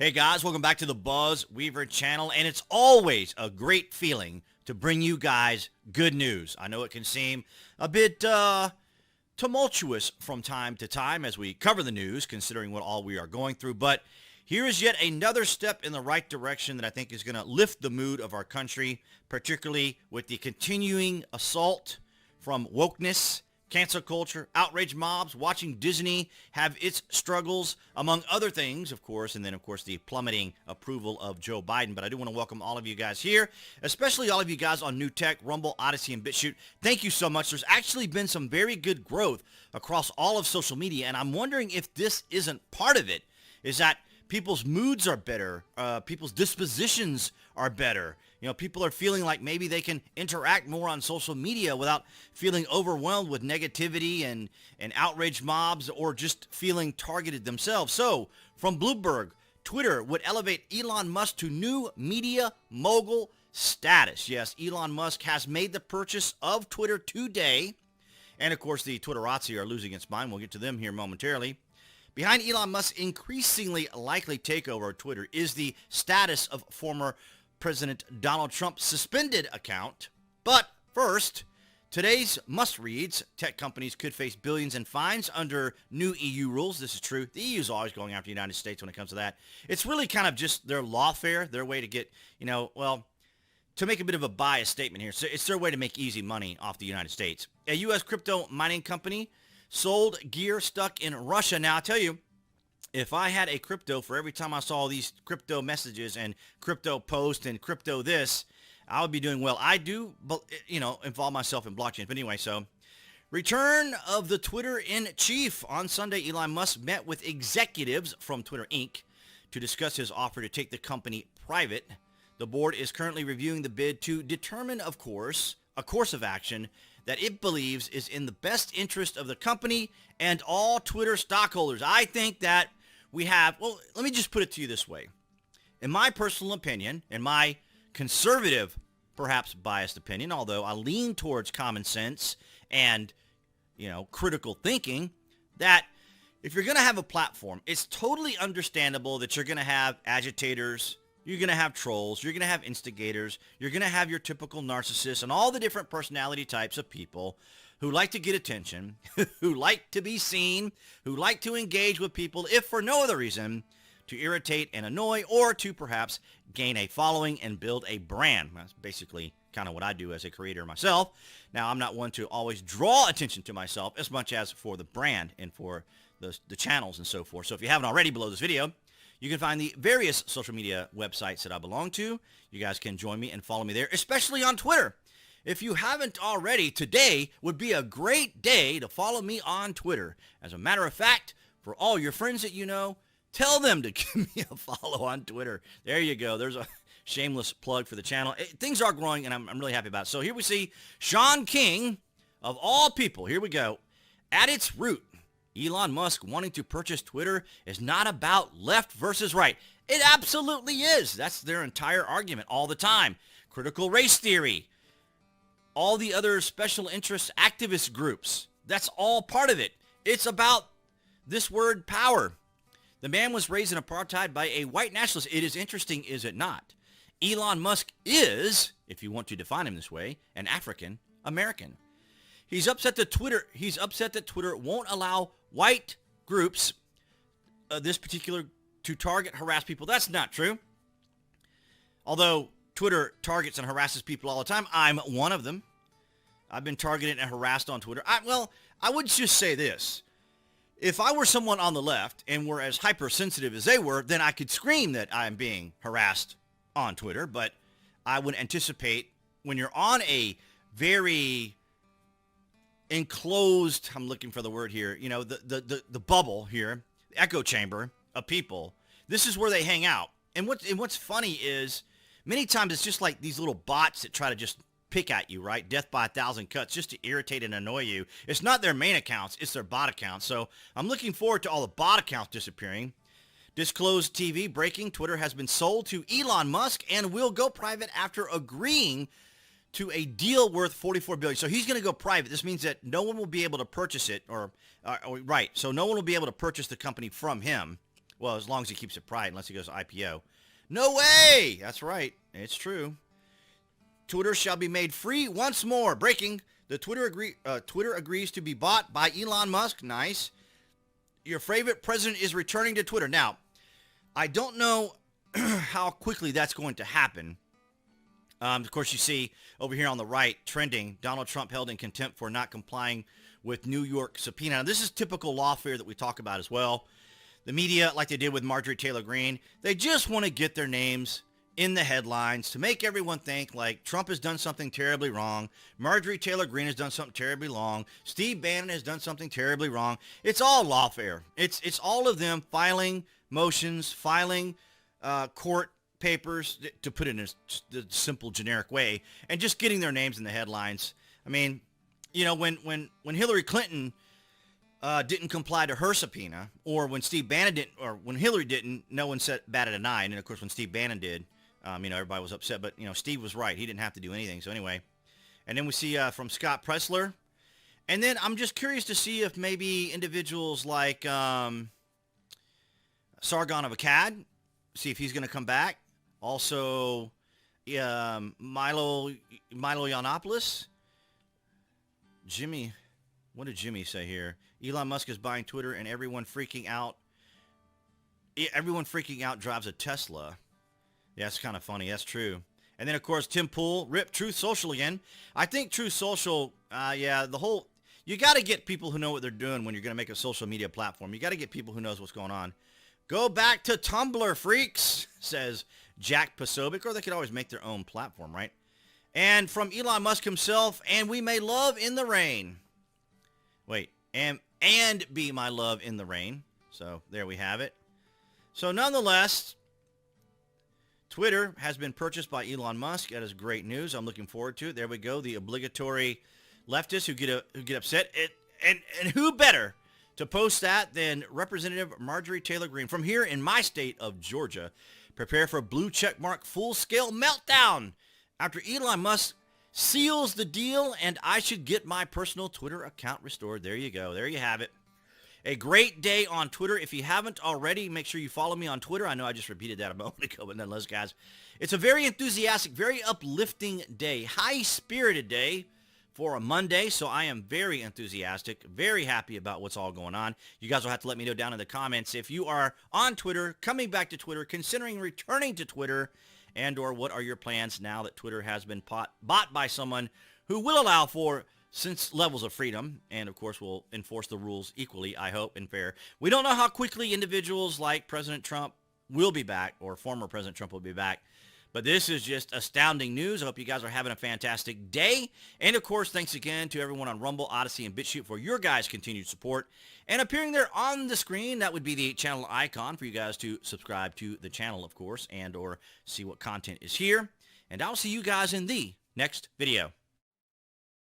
Hey guys, welcome back to the BuzWeaver channel, and it's always a great feeling to bring you guys good news. I know it can seem a bit tumultuous from time to time as we cover the news, considering what all we are going through, but here is yet another step in the right direction that I think is going to lift the mood of our country, particularly with the continuing assault from wokeness, cancel culture, outrage mobs, watching Disney have its struggles, among other things, of course, and then, of course, the plummeting approval of Joe Biden. But I do want to welcome all of you guys here, especially all of you guys on New Tech, Rumble, Odyssey, and BitChute. Thank you so much. There's actually been some very good growth across all of social media, and I'm wondering if this isn't part of it, is that people's moods are better, people's dispositions are better. You know, people are feeling like maybe they can interact more on social media without feeling overwhelmed with negativity and outrage mobs or just feeling targeted themselves. So, from Bloomberg, Twitter would elevate Elon Musk to new media mogul status. Yes, Elon Musk has made the purchase of Twitter today. And, of course, the Twitterazzi are losing its mind. We'll get to them here momentarily. Behind Elon Musk's increasingly likely takeover of Twitter is the status of former President Donald Trump's suspended account. But first, today's must-reads: tech companies could face billions in fines under new EU rules. This is true. The EU is always going after the United States when it comes to that. It's really kind of just their lawfare, their way to get, to make a bit of a biased statement here. So it's their way to make easy money off the United States. A U.S. crypto mining company sold gear stuck in Russia. Now, I'll tell you, if I had a crypto for every time I saw these crypto messages and crypto posts and crypto this, I would be doing well. I do, involve myself in blockchain. But anyway, so return of the Twitter-in-chief. On Sunday, Elon Musk met with executives from Twitter Inc. to discuss his offer to take the company private. The board is currently reviewing the bid to determine, of course, a course of action that it believes is in the best interest of the company and all Twitter stockholders. I think that we have, let me just put it to you this way. In my personal opinion, in my conservative, perhaps biased opinion, although I lean towards common sense and, critical thinking, that if you're going to have a platform, it's totally understandable that you're going to have agitators, you're going to have trolls, you're going to have instigators, you're going to have your typical narcissists and all the different personality types of people who like to get attention, who like to be seen, who like to engage with people, if for no other reason, to irritate and annoy, or to perhaps gain a following and build a brand. That's basically kind of what I do as a creator myself. Now, I'm not one to always draw attention to myself as much as for the brand and for the channels and so forth. So if you haven't already, below this video, you can find the various social media websites that I belong to. You guys can join me and follow me there, especially on Twitter. If you haven't already, today would be a great day to follow me on Twitter. As a matter of fact, for all your friends that you know, tell them to give me a follow on Twitter. There you go. There's a shameless plug for the channel. Things are growing, and I'm really happy about it. So here we see Sean King, of all people. Here we go. At its root, Elon Musk wanting to purchase Twitter is not about left versus right. It absolutely is. That's their entire argument all the time. Critical race theory, all the other special interest activist groups, that's all part of it. It's about this word power. The man was raised in apartheid by a white nationalist. It is interesting, is it not? Elon Musk is, if you want to define him this way, an African American. He's upset that Twitter won't allow white groups, to target, harass people. That's not true. Although Twitter targets and harasses people all the time, I'm one of them. I've been targeted and harassed on Twitter. I would just say this. If I were someone on the left and were as hypersensitive as they were, then I could scream that I'm being harassed on Twitter. But I would anticipate when you're on a very enclosed, I'm looking for the word here, the bubble here, the echo chamber of people, this is where they hang out. And what's funny is many times it's just like these little bots that try to just pick at you, right? Death by 1,000 cuts, just to irritate and annoy you. It's not their main accounts, it's their bot accounts. So I'm looking forward to all the bot accounts disappearing. Disclosed TV breaking: Twitter has been sold to Elon Musk and will go private after agreeing to a deal worth $44 billion. So he's going to go private. This means that no one will be able to purchase it, right? So no one will be able to purchase the company from him. Well, as long as he keeps it private, unless he goes IPO. No way! That's right. It's true. Twitter shall be made free once more. Breaking. The Twitter agrees to be bought by Elon Musk. Nice. Your favorite president is returning to Twitter. Now, I don't know how quickly that's going to happen. Of course, you see over here on the right, trending, Donald Trump held in contempt for not complying with New York subpoena. Now, this is typical lawfare that we talk about as well. The media, like they did with Marjorie Taylor Greene, they just want to get their names in the headlines to make everyone think like Trump has done something terribly wrong. Marjorie Taylor Greene has done something terribly wrong. Steve Bannon has done something terribly wrong. It's all lawfare. It's all of them filing motions, filing court papers, to put it in a simple, generic way, and just getting their names in the headlines. I mean, you know, when Hillary Clinton didn't comply to her subpoena, or when Steve Bannon didn't, or when Hillary didn't, no one batted an eye. And then, of course, when Steve Bannon did, you know, everybody was upset. But, you know, Steve was right. He didn't have to do anything. So anyway, and then we see from Scott Pressler. And then I'm just curious to see if maybe individuals like Sargon of Akkad, see if he's going to come back. Also, Milo Yiannopoulos. Jimmy, what did Jimmy say here? Elon Musk is buying Twitter and everyone freaking out. Everyone freaking out drives a Tesla. Yeah, it's kind of funny. That's true. And then, of course, Tim Pool, rip Truth Social again. I think Truth Social, yeah, you got to get people who know what they're doing when you're going to make a social media platform. You got to get people who knows what's going on. Go back to Tumblr, freaks, says Jack Posobiec, or they could always make their own platform, right? And from Elon Musk himself, and we may love in the rain. Wait, and be my love in the rain. So there we have it. So nonetheless, Twitter has been purchased by Elon Musk. That is great news. I'm looking forward to it. There we go. The obligatory leftists who get upset. And who better to post that than Representative Marjorie Taylor Greene from here in my state of Georgia. Prepare for blue checkmark full-scale meltdown after Elon Musk seals the deal and I should get my personal Twitter account restored. There you go. There you have it. A great day on Twitter. If you haven't already, make sure you follow me on Twitter. I know I just repeated that a moment ago, but nonetheless, guys, it's a very enthusiastic, very uplifting day, high-spirited day for a Monday, so I am very enthusiastic, very happy about what's all going on. You guys will have to let me know down in the comments if you are on Twitter, coming back to Twitter, considering returning to Twitter, and or what are your plans now that Twitter has been bought by someone who will allow for levels of freedom, and of course will enforce the rules equally, I hope, and fair. We don't know how quickly individuals like President Trump will be back, or former President Trump will be back, but this is just astounding news. I hope you guys are having a fantastic day. And of course, thanks again to everyone on Rumble, Odyssey, and BitChute for your guys' continued support. And appearing there on the screen, that would be the channel icon for you guys to subscribe to the channel, of course, and or see what content is here. And I'll see you guys in the next video.